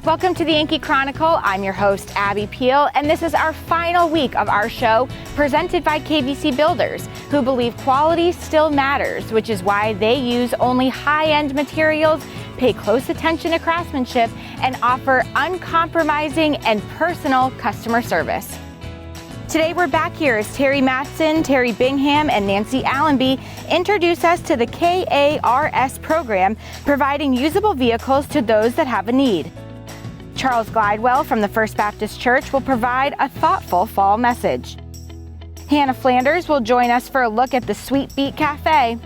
Welcome to the Yankee Chronicle. I'm your host, Abby Peel, and this is our final week of our show presented by KVC Builders, who believe quality still matters, which is why they use only high-end materials, pay close attention to craftsmanship, and offer uncompromising and personal customer service. Today we're back here as Terry Mattson, Terry Bingham, and Nancy Allenby introduce us to the KARS program, providing usable vehicles to those that have a need. Charles Glidewell from the First Baptist Church will provide a thoughtful fall message. Hanna Flanders will join us for a look at the Sweet Beet Cafe.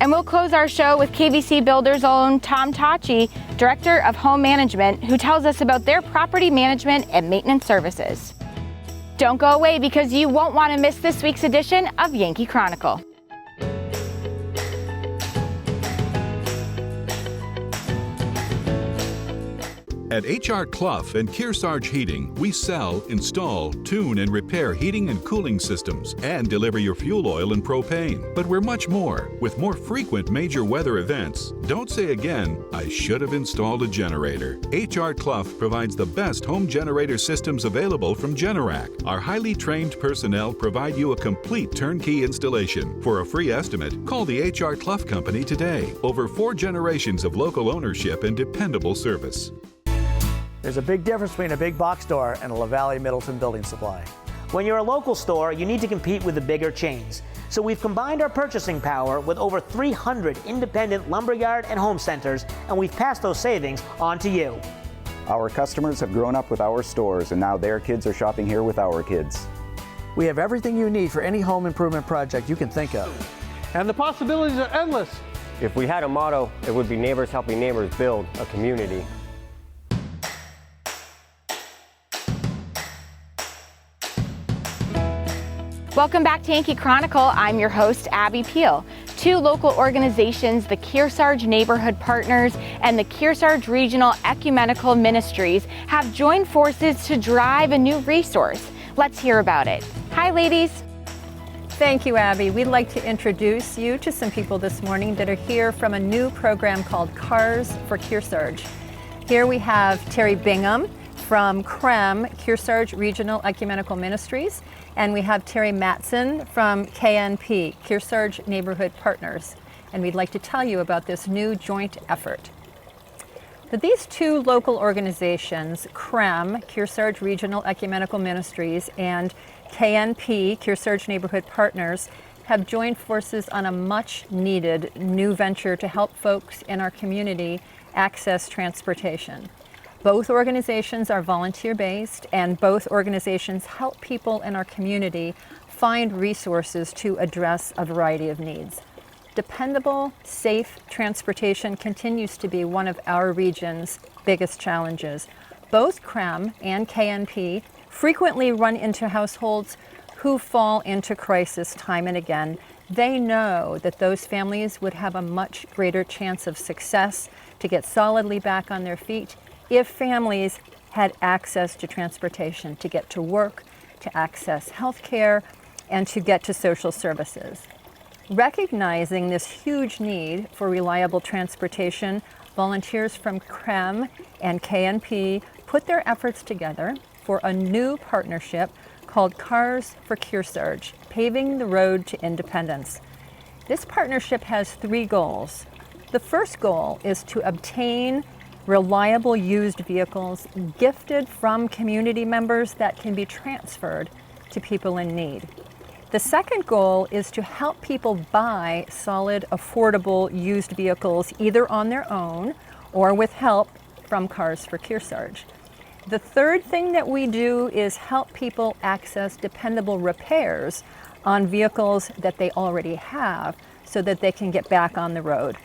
And we'll close our show with KVC Builders' own Tom Toccia, Director of Home Management, who tells us about their property management and maintenance services. Don't go away because you won't want to miss this week's edition of Yankee Chronicle. At H.R. Clough and Kearsarge Heating, we sell, install, tune, and repair heating and cooling systems and deliver your fuel oil and propane. But we're much more. With more frequent major weather events, don't say again, I should have installed a generator. H.R. Clough provides the best home generator systems available from Generac. Our highly trained personnel provide you a complete turnkey installation. For a free estimate, call the H.R. Clough Company today. Over 4 generations of local ownership and dependable service. There's a big difference between a big box store and a LaValle Middleton building supply. When you're a local store, you need to compete with the bigger chains. So we've combined our purchasing power with over 300 independent lumberyard and home centers, and we've passed those savings on to you. Our customers have grown up with our stores, and now their kids are shopping here with our kids. We have everything you need for any home improvement project you can think of. And the possibilities are endless. If we had a motto, it would be neighbors helping neighbors build a community. Welcome back to Yankee Chronicle. I'm your host, Abby Peel. 2 local organizations, the Kearsarge Neighborhood Partners and the Kearsarge Regional Ecumenical Ministries, have joined forces to drive a new resource. Let's hear about it. Hi, ladies. Thank you, Abby. We'd like to introduce you to some people this morning that are here from a new program called Cars for Kearsarge. Here we have Terry Bingham from KREM, Kearsarge Regional Ecumenical Ministries, and we have Terry Mattson from KNP, Kearsarge Neighborhood Partners. And we'd like to tell you about this new joint effort. But these 2 local organizations, KREM, Kearsarge Regional Ecumenical Ministries, and KNP, Kearsarge Neighborhood Partners, have joined forces on a much needed new venture to help folks in our community access transportation. Both organizations are volunteer-based, and both organizations help people in our community find resources to address a variety of needs. Dependable, safe transportation continues to be one of our region's biggest challenges. Both KREM and KNP frequently run into households who fall into crisis time and again. They know that those families would have a much greater chance of success to get solidly back on their feet if families had access to transportation to get to work, to access health care, and to get to social services. Recognizing this huge need for reliable transportation, volunteers from KREM and KNP put their efforts together for a new partnership called Cars for Kearsarge, Paving the Road to Independence. This partnership has 3 goals. The first goal is to obtain reliable used vehicles gifted from community members that can be transferred to people in need. The second goal is to help people buy solid, affordable used vehicles either on their own or with help from Cars for Kearsarge. The third thing that we do is help people access dependable repairs on vehicles that they already have so that they can get back on the road.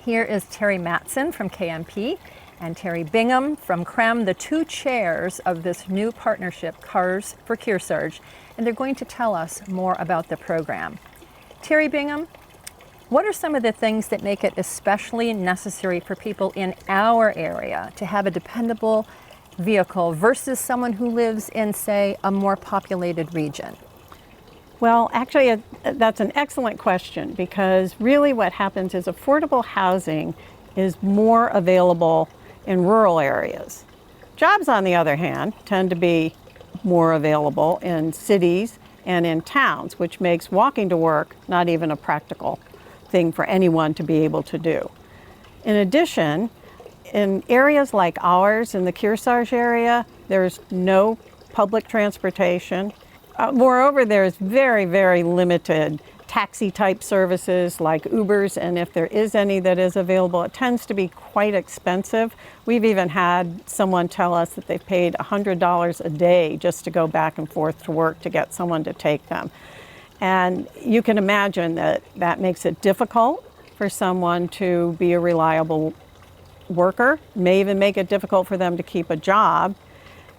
Here is Terry Mattson from KNP and Terry Bingham from KREM, the 2 chairs of this new partnership, Cars for Kearsarge, and they're going to tell us more about the program. Terry Bingham, what are some of the things that make it especially necessary for people in our area to have a dependable vehicle versus someone who lives in, say, a more populated region? Well, actually, that's an excellent question, because really what happens is affordable housing is more available in rural areas. Jobs, on the other hand, tend to be more available in cities and in towns, which makes walking to work not even a practical thing for anyone to be able to do. In addition, in areas like ours, in the Kearsarge area, there's no public transportation. Moreover, there's very, very limited taxi-type services like Ubers, and if there is any that is available, it tends to be quite expensive. We've even had someone tell us that they've paid $100 a day just to go back and forth to work to get someone to take them. And you can imagine that that makes it difficult for someone to be a reliable worker, may even make it difficult for them to keep a job,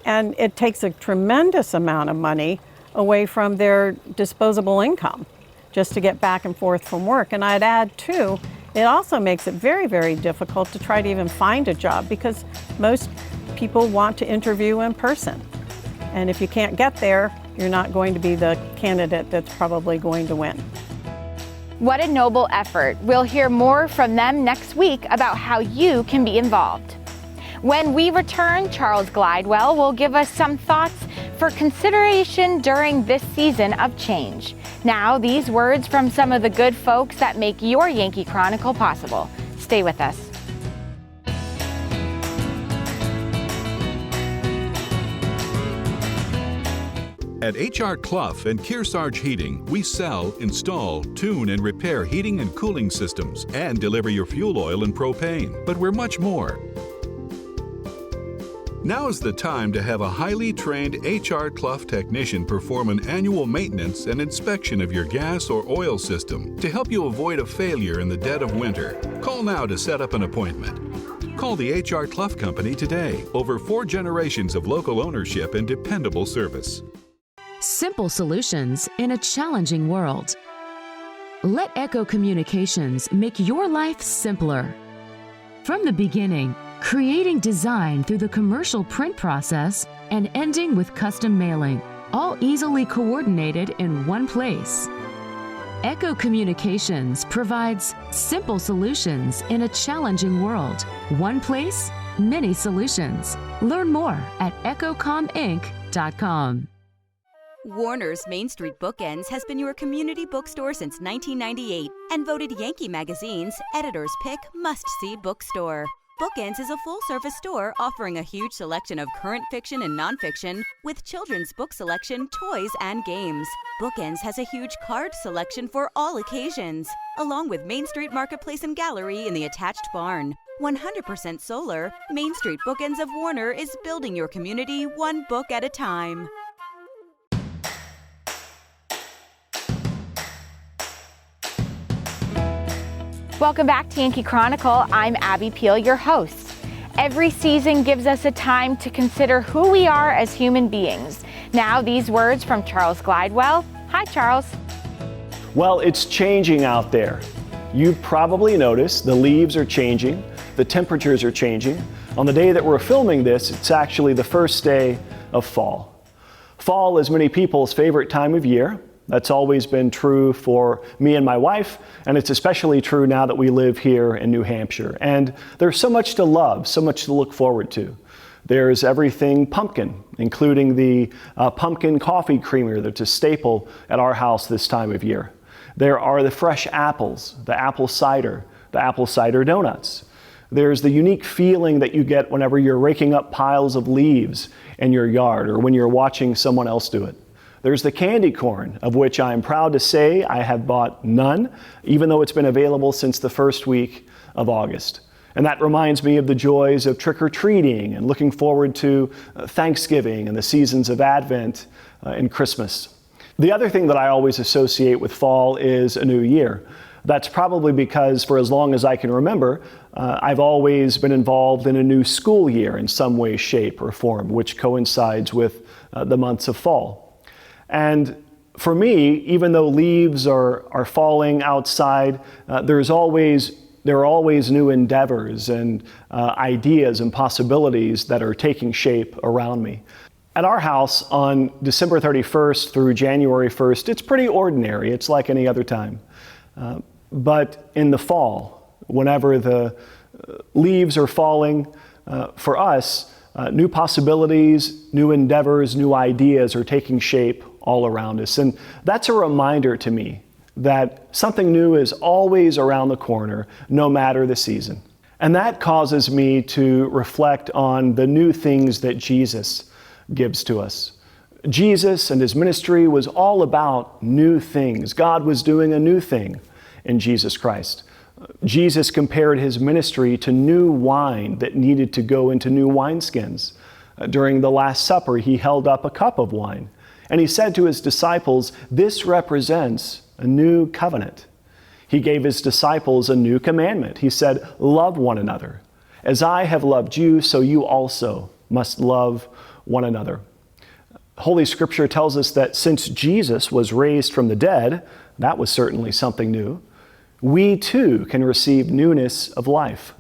and it takes a tremendous amount of money away from their disposable income just to get back and forth from work. And I'd add too, it also makes it very, very difficult to try to even find a job because most people want to interview in person. And if you can't get there, you're not going to be the candidate that's probably going to win. What a noble effort. We'll hear more from them next week about how you can be involved. When we return, Charles Glidewell will give us some thoughts for consideration during this season of change. Now, these words from some of the good folks that make your Yankee Chronicle possible. Stay with us. At H.R. Clough and Kearsarge Heating, we sell, install, tune, and repair heating and cooling systems and deliver your fuel oil and propane. But we're much more. Now's the time to have a highly trained H.R. Clough technician perform an annual maintenance and inspection of your gas or oil system to help you avoid a failure in the dead of winter. Call now to set up an appointment. Call the H.R. Clough Company today. Over 4 generations of local ownership and dependable service. Simple solutions in a challenging world. Let Echo Communications make your life simpler. From the beginning, creating design through the commercial print process and ending with custom mailing, all easily coordinated in one place. Echo Communications provides simple solutions in a challenging world. One place, many solutions. Learn more at echocominc.com. Warner's Main Street Bookends has been your community bookstore since 1998 and voted Yankee Magazine's Editor's Pick Must-See Bookstore. Bookends is a full-service store offering a huge selection of current fiction and nonfiction with children's book selection, toys, and games. Bookends has a huge card selection for all occasions, along with Main Street Marketplace and Gallery in the attached barn. 100% solar, Main Street Bookends of Warner is building your community one book at a time. Welcome back to Yankee Chronicle. I'm Abby Peel, your host. Every season gives us a time to consider who we are as human beings. Now, these words from Charles Glidewell. Hi, Charles. Well, it's changing out there. You've probably noticed the leaves are changing, the temperatures are changing. On the day that we're filming this, it's actually the first day of fall. Fall is many people's favorite time of year. That's always been true for me and my wife, and it's especially true now that we live here in New Hampshire. And there's so much to love, so much to look forward to. There's everything pumpkin, including the pumpkin coffee creamer that's a staple at our house this time of year. There are the fresh apples, the apple cider donuts. There's the unique feeling that you get whenever you're raking up piles of leaves in your yard or when you're watching someone else do it. There's the candy corn, of which I'm proud to say I have bought none, even though it's been available since the first week of August. And that reminds me of the joys of trick-or-treating and looking forward to Thanksgiving and the seasons of Advent and Christmas. The other thing that I always associate with fall is a new year. That's probably because for as long as I can remember, I've always been involved in a new school year in some way, shape, or form, which coincides with the months of fall. And for me, even though leaves are falling outside, there are always new endeavors and ideas and possibilities that are taking shape around me. At our house on December 31st through January 1st, it's pretty ordinary. It's like any other time. But in the fall, whenever the leaves are falling, for us, new possibilities, new endeavors, new ideas are taking shape all around us. And that's a reminder to me that something new is always around the corner, no matter the season. And that causes me to reflect on the new things that Jesus gives to us. Jesus and his ministry was all about new things. God was doing a new thing in Jesus Christ. Jesus compared his ministry to new wine that needed to go into new wineskins. During the Last Supper, he held up a cup of wine, and he said to his disciples, "This represents a new covenant." He gave his disciples a new commandment. He said, "Love one another. As I have loved you, so you also must love one another." Holy Scripture tells us that since Jesus was raised from the dead, that was certainly something new, we too can receive newness of life.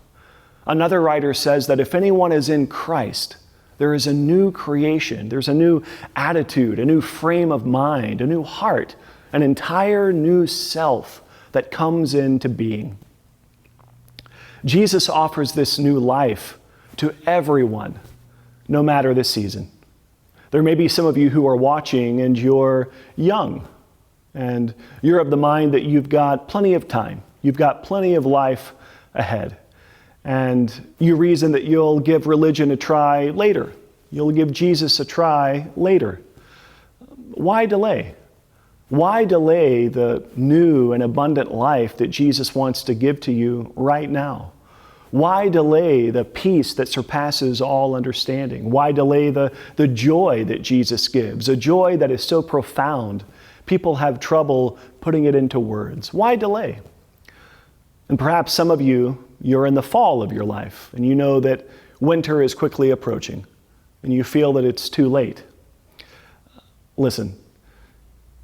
Another writer says that if anyone is in Christ, there is a new creation, there's a new attitude, a new frame of mind, a new heart, an entire new self that comes into being. Jesus offers this new life to everyone, no matter the season. There may be some of you who are watching and you're young, and you're of the mind that you've got plenty of time. You've got plenty of life ahead. And you reason that you'll give religion a try later. You'll give Jesus a try later. Why delay? Why delay the new and abundant life that Jesus wants to give to you right now? Why delay the peace that surpasses all understanding? Why delay the joy that Jesus gives, a joy that is so profound, people have trouble putting it into words? Why delay? And perhaps some of you, you're in the fall of your life, and you know that winter is quickly approaching, and you feel that it's too late. Listen,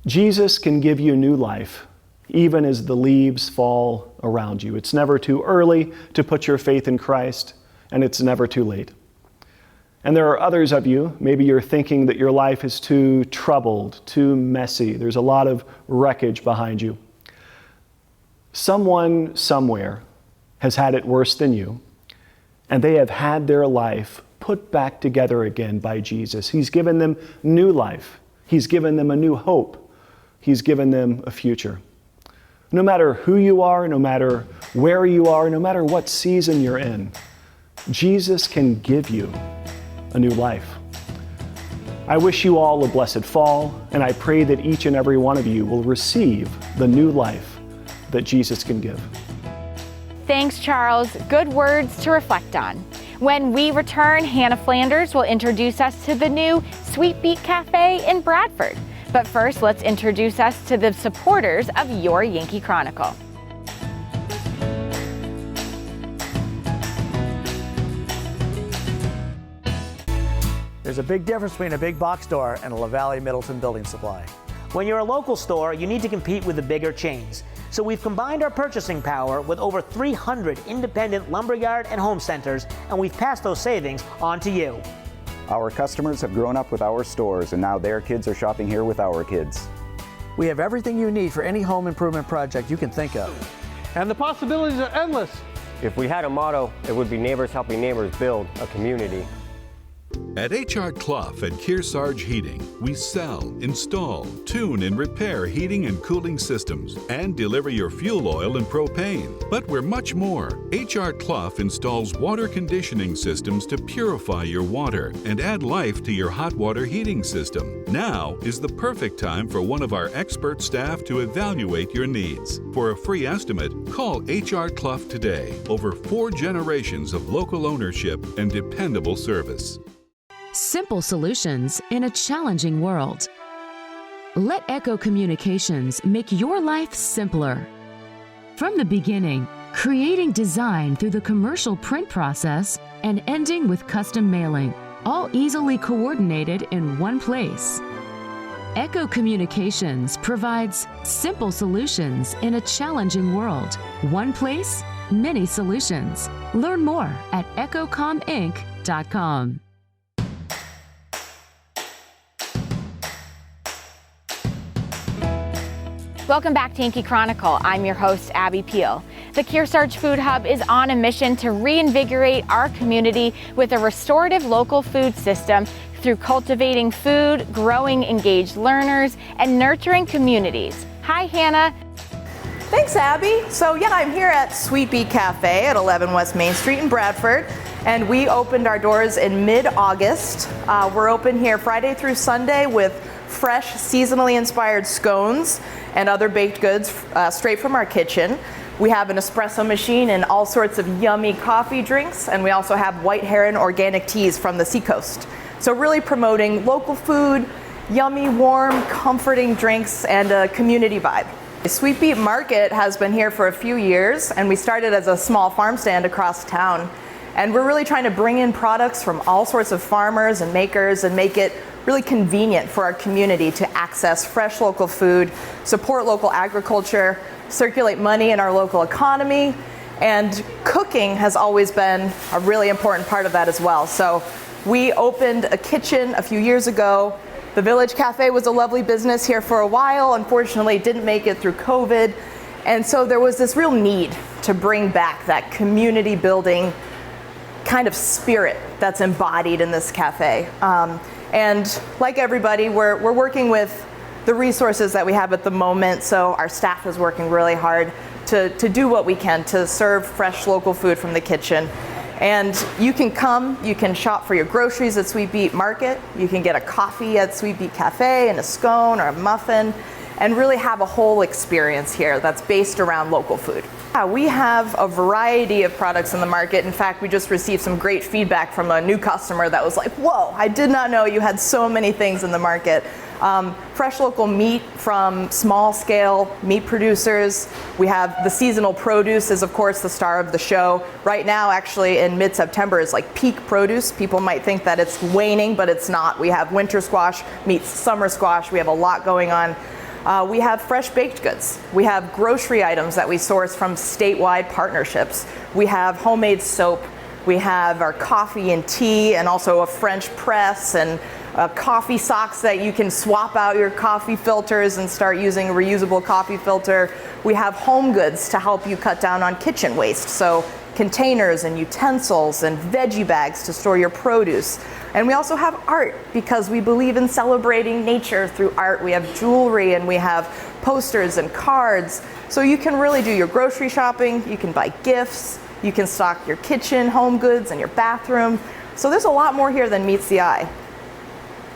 Jesus can give you new life, even as the leaves fall around you. It's never too early to put your faith in Christ, and it's never too late. And there are others of you, maybe you're thinking that your life is too troubled, too messy. There's a lot of wreckage behind you. Someone somewhere has had it worse than you, and they have had their life put back together again by Jesus. He's given them new life. He's given them a new hope. He's given them a future. No matter who you are, no matter where you are, no matter what season you're in, Jesus can give you a new life. I wish you all a blessed fall, and I pray that each and every one of you will receive the new life that Jesus can give. Thanks, Charles. Good words to reflect on. When we return, Hanna Flanders will introduce us to the new Sweet Beet Cafe in Bradford. But first, let's introduce us to the supporters of your Yankee Chronicle. There's a big difference between a big box store and a LaValle Middleton building supply. When you're a local store, you need to compete with the bigger chains. So we've combined our purchasing power with over 300 independent lumberyard and home centers, and we've passed those savings on to you. Our customers have grown up with our stores, and now their kids are shopping here with our kids. We have everything you need for any home improvement project you can think of. And the possibilities are endless. If we had a motto, it would be neighbors helping neighbors build a community. At H.R. Clough and Kearsarge Heating, we sell, install, tune, and repair heating and cooling systems and deliver your fuel oil and propane. But we're much more. H.R. Clough installs water conditioning systems to purify your water and add life to your hot water heating system. Now is the perfect time for one of our expert staff to evaluate your needs. For a free estimate, call H.R. Clough today. Over 4 generations of local ownership and dependable service. Simple solutions in a challenging world. Let Echo Communications make your life simpler. From the beginning, creating design through the commercial print process and ending with custom mailing, all easily coordinated in one place. Echo Communications provides simple solutions in a challenging world. One place, many solutions. Learn more at echocominc.com. Welcome back to Yankee Chronicle. I'm your host, Abby Peel. The Kearsarge Food Hub is on a mission to reinvigorate our community with a restorative local food system through cultivating food, growing engaged learners, and nurturing communities. Hi, Hanna. Thanks, Abby. So yeah, I'm here at Sweet Beet Cafe at 11 West Main Street in Bradford, and we opened our doors in mid-August. We're open here Friday through Sunday with fresh, seasonally inspired scones and other baked goods straight from our kitchen. We have an espresso machine and all sorts of yummy coffee drinks, and we also have white heron organic teas from the seacoast. So really promoting local food, yummy, warm, comforting drinks, and a community vibe. The Sweet Beet Market has been here for a few years, and we started as a small farm stand across town. And we're really trying to bring in products from all sorts of farmers and makers and make it really convenient for our community to access fresh local food, support local agriculture, circulate money in our local economy, and cooking has always been a really important part of that as well. So we opened a kitchen a few years ago. The Village Cafe was a lovely business here for a while. Unfortunately, didn't make it through COVID. And so there was this real need to bring back that community building kind of spirit that's embodied in this cafe. And like everybody, we're working with the resources that we have at the moment. So our staff is working really hard to do what we can to serve fresh local food from the kitchen. And you can come, you can shop for your groceries at Sweet Beet Market. You can get a coffee at Sweet Beet Cafe and a scone or a muffin, and really have a whole experience here that's based around local food. We have a variety of products in the market. In fact, we just received some great feedback from a new customer that was like, whoa, I did not know you had so many things in the market. Fresh local meat from small scale meat producers. We have the seasonal produce is of course the star of the show. Right now, actually in mid-September is like peak produce. People might think that it's waning, but it's not. We have winter squash meets summer squash. We have a lot going on. We have fresh baked goods. We have grocery items that we source from statewide partnerships. We have homemade soap. We have our coffee and tea, and also a French press, and coffee socks that you can swap out your coffee filters and start using a reusable coffee filter. We have home goods to help you cut down on kitchen waste. So containers and utensils and veggie bags to store your produce. And we also have art because we believe in celebrating nature through art. We have jewelry and we have posters and cards. So you can really do your grocery shopping, you can buy gifts, you can stock your kitchen, home goods, and your bathroom. So there's a lot more here than meets the eye.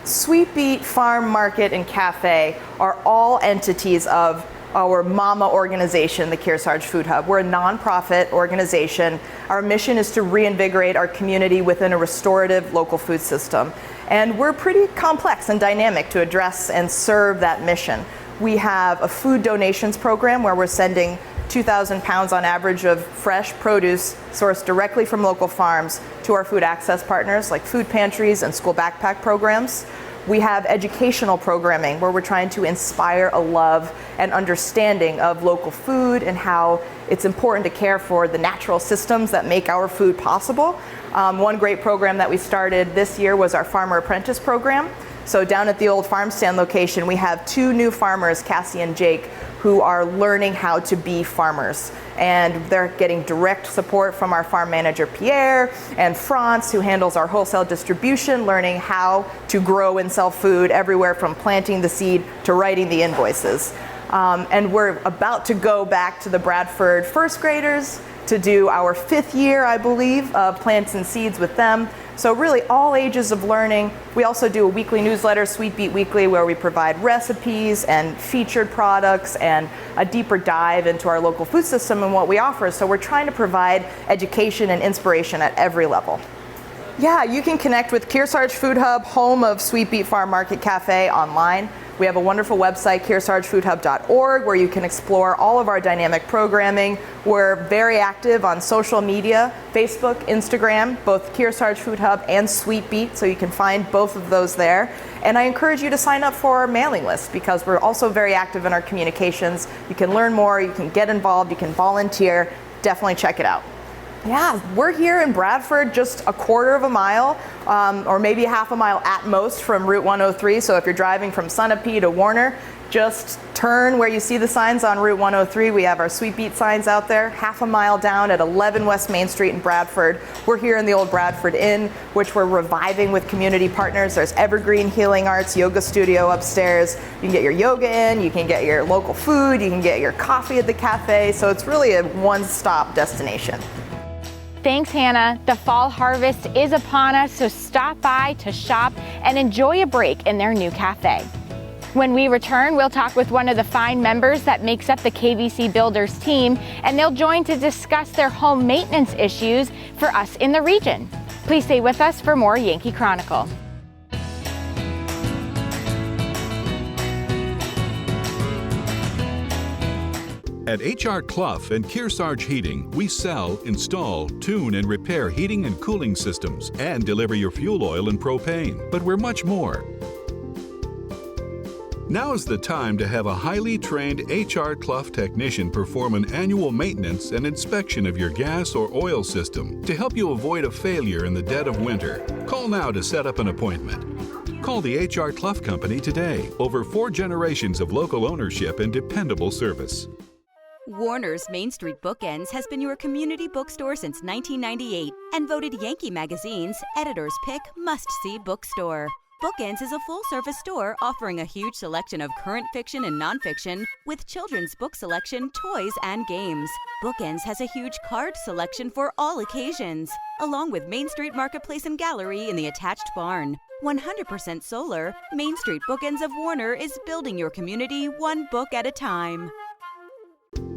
Sweet Beet Farm Market and Cafe are all entities of our mama organization, the Kearsarge Food Hub. We're a nonprofit organization. Our mission is to reinvigorate our community within a restorative local food system. And we're pretty complex and dynamic to address and serve that mission. We have a food donations program where we're sending 2,000 pounds on average of fresh produce sourced directly from local farms to our food access partners like food pantries and school backpack programs. We have educational programming where we're trying to inspire a love and understanding of local food and how it's important to care for the natural systems that make our food possible. One great program that we started this year was our Farmer Apprentice program. So down at the old farm stand location, we have 2 new farmers, Cassie and Jake, who are learning how to be farmers. And they're getting direct support from our farm manager, Pierre, and Franz, who handles our wholesale distribution, learning how to grow and sell food everywhere from planting the seed to writing the invoices. And we're about to go back to the Bradford first graders to do our 5th year, I believe, of plants and seeds with them. So really all ages of learning. We also do a weekly newsletter, Sweet Beet Weekly, where we provide recipes and featured products and a deeper dive into our local food system and what we offer. So we're trying to provide education and inspiration at every level. Yeah, you can connect with Kearsarge Food Hub, home of Sweet Beet Farm Market Cafe, online. We have a wonderful website, kearsargefoodhub.org, where you can explore all of our dynamic programming. We're very active on social media, Facebook, Instagram, both Kearsarge Food Hub and Sweet Beet, so you can find both of those there. And I encourage you to sign up for our mailing list because we're also very active in our communications. You can learn more, you can get involved, you can volunteer. Definitely check it out. Yeah, we're here in Bradford, just a quarter of a mile, or maybe half a mile at most from Route 103. So if you're driving from Sunapee to Warner, Just turn where you see the signs on Route 103. We have our Sweet Beet signs out there, half a mile down at 11 West Main Street in Bradford. We're here in the old Bradford Inn, which we're reviving with community partners. There's Evergreen Healing Arts yoga studio upstairs. You can get your yoga in, you can get your local food, you can get your coffee at the cafe. So it's really a one-stop destination. Thanks, Hannah. The fall harvest is upon us, so stop by to shop and enjoy a break in their new cafe. When we return, we'll talk with one of the fine members that makes up the KVC Builders team, and they'll join to discuss their home maintenance issues for us in the region. Please stay with us for more Yankee Chronicle. At H.R. Clough and Kearsarge Heating, we sell, install, tune, and repair heating and cooling systems and deliver your fuel oil and propane. But we're much more. Now is the time to have a highly trained H.R. Clough technician perform an annual maintenance and inspection of your gas or oil system to help you avoid a failure in the dead of winter. Call now to set up an appointment. Call the H.R. Clough Company today. Over 4 generations of local ownership and dependable service. Warner's Main Street Bookends has been your community bookstore since 1998 and voted Yankee Magazine's Editor's Pick Must-See Bookstore. Bookends is a full-service store offering a huge selection of current fiction and nonfiction with children's book selection, toys, and games. Bookends has a huge card selection for all occasions, along with Main Street Marketplace and Gallery in the attached barn. 100% solar, Main Street Bookends of Warner is building your community one book at a time.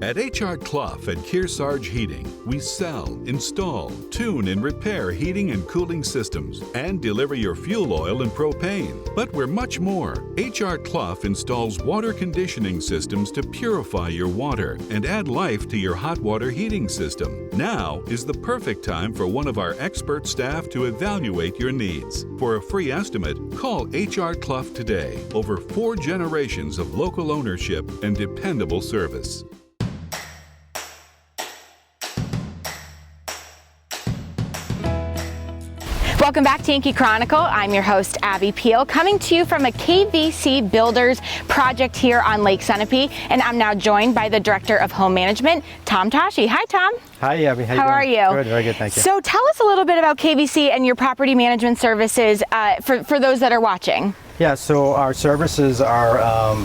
At H.R. Clough and Kearsarge Heating, we sell, install, tune, and repair heating and cooling systems and deliver your fuel oil and propane. But we're much more. H.R. Clough installs water conditioning systems to purify your water and add life to your hot water heating system. Now is the perfect time for one of our expert staff to evaluate your needs. For a free estimate, call H.R. Clough today. Over 4 generations of local ownership and dependable service. Welcome back to Yankee Chronicle. I'm your host, Abby Peel, coming to you from a KVC Builders project here on Lake Sunapee, and I'm now joined by the Director of Home Management, Tom Toccia. Hi, Tom. Hi, Abby. How are you? Good, very good, thank you. So tell us a little bit about KVC and your property management services for those that are watching. Yeah, so our services are,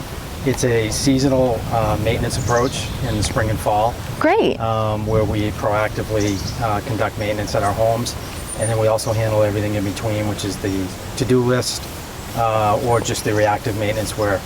it's a seasonal maintenance approach in the spring and fall. Great. Where we proactively conduct maintenance at our homes. And then we also handle everything in between, which is the to-do list or just the reactive maintenance where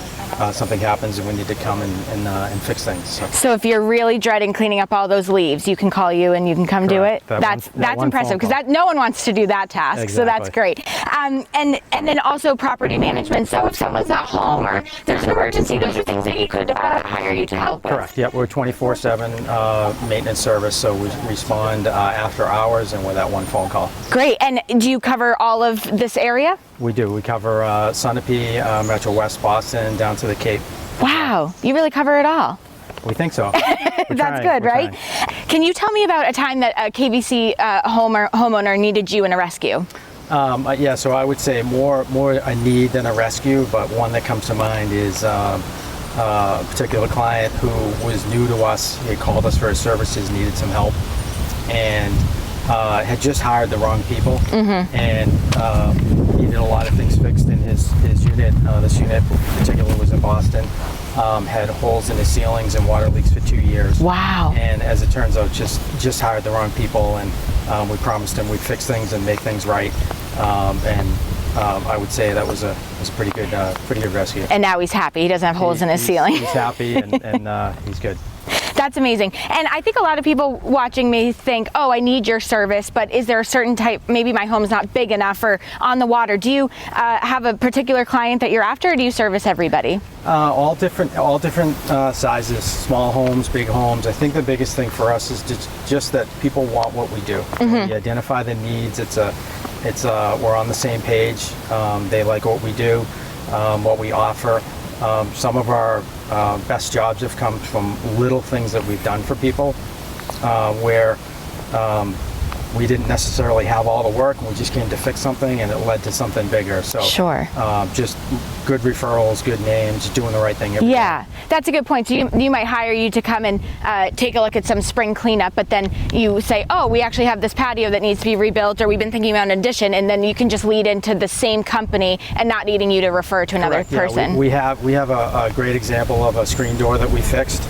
something happens and we need to come and fix things. So if you're really dreading cleaning up all those leaves, you can call you and you can come Correct. do it. That's impressive because no one wants to do that task. Exactly. So that's great. And then also property management. So if someone's at home or there's an emergency, those are things that you could hire you to help with. Correct. Yep. We're 24/7 maintenance service, so we respond after hours and with that one phone call. Great. And do you cover all of this area? We do. We cover Sunapee, Metro West, Boston, down to the Cape. Wow, you really cover it all. We think so. That's good, right? Can you tell me about a time that a KVC homeowner needed you in a rescue? Yeah, so I would say more a need than a rescue, but one that comes to mind is a particular client who was new to us. He called us for his services, needed some help, and had just hired the wrong people, and needed a lot of things fixed in his unit. This unit in particular was in Boston, had holes in the ceilings and water leaks for 2 years. Wow. And as it turns out, just hired the wrong people, and we promised him we'd fix things and make things right. I would say that was a pretty good rescue. And now he's happy. He doesn't have holes in his ceiling. He's happy and he's good. That's amazing. And I think a lot of people watching may think, oh, I need your service, but is there a certain type, maybe my home's not big enough or on the water. Do you have a particular client that you're after, or do you service everybody? All different sizes, small homes, big homes. I think the biggest thing for us is just that people want what we do. We identify the needs. We're on the same page. They like what we do, what we offer. Some of our best jobs have come from little things that we've done for people, where we didn't necessarily have all the work, and we just came to fix something, and it led to something bigger. So sure. Just good referrals, good names, doing the right thing every day. That's a good point. So you might hire you to come and take a look at some spring cleanup, but then you say, oh, we actually have this patio that needs to be rebuilt, or we've been thinking about an addition, and then you can just lead into the same company and not needing you to refer to another person. Yeah, we have a great example of a screen door that we fixed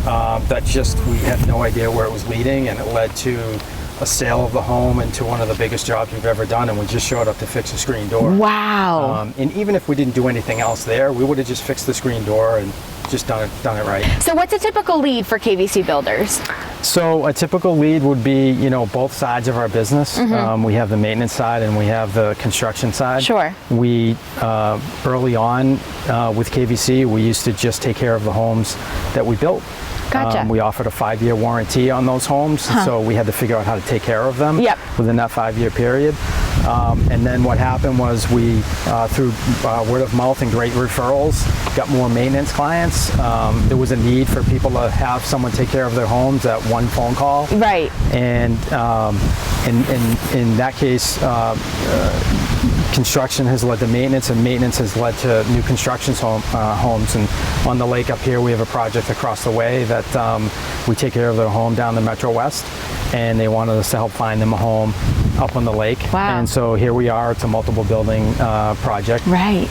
that we had no idea where it was leading, and it led to a sale of the home and to one of the biggest jobs we've ever done, and we just showed up to fix a screen door. Wow. And even if we didn't do anything else there, we would have just fixed the screen door and just done it right. So what's a typical lead for KVC Builders? So a typical lead would be, both sides of our business. Mm-hmm. We have the maintenance side and we have the construction side. Sure. We, early on with KVC, we used to just take care of the homes that we built. Gotcha. We offered a 5-year warranty on those homes, so we had to figure out how to take care of them within that 5-year period. And then what happened was we, through word of mouth and great referrals, got more maintenance clients. There was a need for people to have someone take care of their homes at one phone call. Right. And in that case, construction has led to maintenance, and maintenance has led to new construction homes. And on the lake up here, we have a project across the way that we take care of their home down the Metro West, and they wanted us to help find them a home up on the lake. Wow. And so here we are. It's a multiple building project. Right.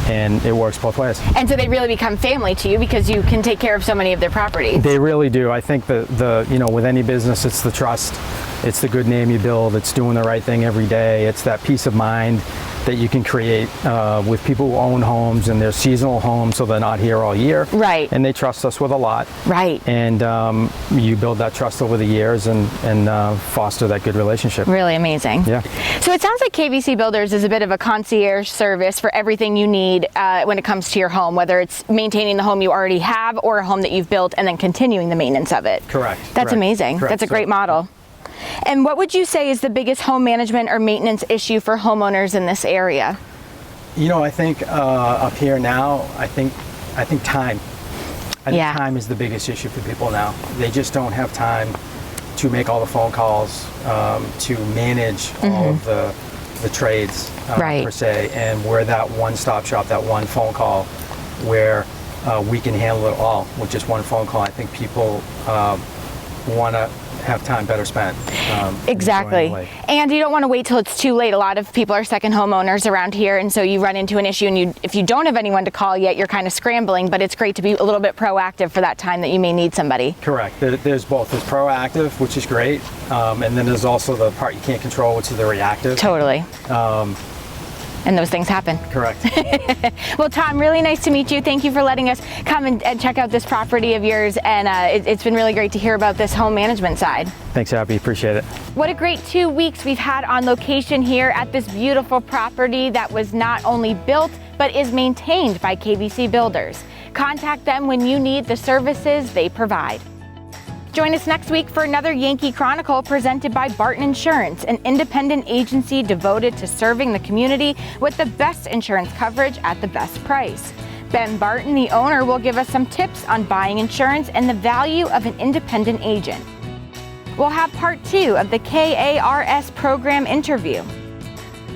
And it works both ways. And so they really become family to you because you can take care of so many of their properties. They really do. I think with any business, it's the trust, it's the good name you build, it's doing the right thing every day, it's that peace of mind that you can create with people who own homes, and they're seasonal homes, so they're not here all year. Right. And they trust us with a lot. Right. And you build that trust over the years and foster that good relationship. Really amazing. Yeah. So it sounds like KVC Builders is a bit of a concierge service for everything you need when it comes to your home, whether it's maintaining the home you already have or a home that you've built and then continuing the maintenance of it. Correct. That's amazing. Correct. That's a great model. And what would you say is the biggest home management or maintenance issue for homeowners in this area? I think up here now, I think time. I think time is the biggest issue for people now. They just don't have time to make all the phone calls, to manage all of the trades per se, and we're that one-stop shop, that one phone call where we can handle it all with just one phone call. I think people want to have time better spent. Exactly. And you don't want to wait till it's too late. A lot of people are second homeowners around here, and so you run into an issue, and if you don't have anyone to call yet, you're kind of scrambling, but it's great to be a little bit proactive for that time that you may need somebody. Correct. There's both. There's proactive, which is great, and then there's also the part you can't control, which is the reactive. Totally. And those things happen. Correct. Well, Tom, really nice to meet you. Thank you for letting us come and check out this property of yours, and it's been really great to hear about this home management side. Thanks, Abby. Appreciate it. What a great 2 weeks we've had on location here at this beautiful property that was not only built, but is maintained by KVC Builders. Contact them when you need the services they provide. Join us next week for another Yankee Chronicle presented by Barton Insurance, an independent agency devoted to serving the community with the best insurance coverage at the best price. Ben Barton, the owner, will give us some tips on buying insurance and the value of an independent agent. We'll have part 2 of the KARS program interview.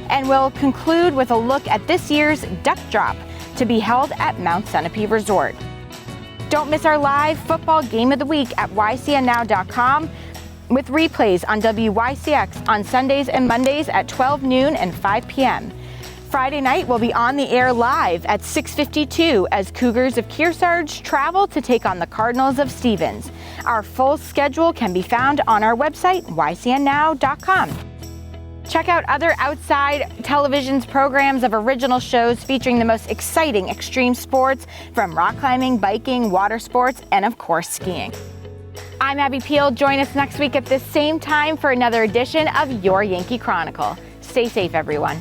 And we'll conclude with a look at this year's Duck Drop to be held at Mount Sunapee Resort. Don't miss our live football game of the week at ycnnow.com with replays on WYCX on Sundays and Mondays at 12 noon and 5 p.m. Friday night, we'll be on the air live at 6:52 as Cougars of Kearsarge travel to take on the Cardinals of Stevens. Our full schedule can be found on our website, ycnnow.com. Check out other Outside Television's programs of original shows featuring the most exciting extreme sports from rock climbing, biking, water sports, and of course, skiing. I'm Abby Peel. Join us next week at this same time for another edition of Your Yankee Chronicle. Stay safe, everyone.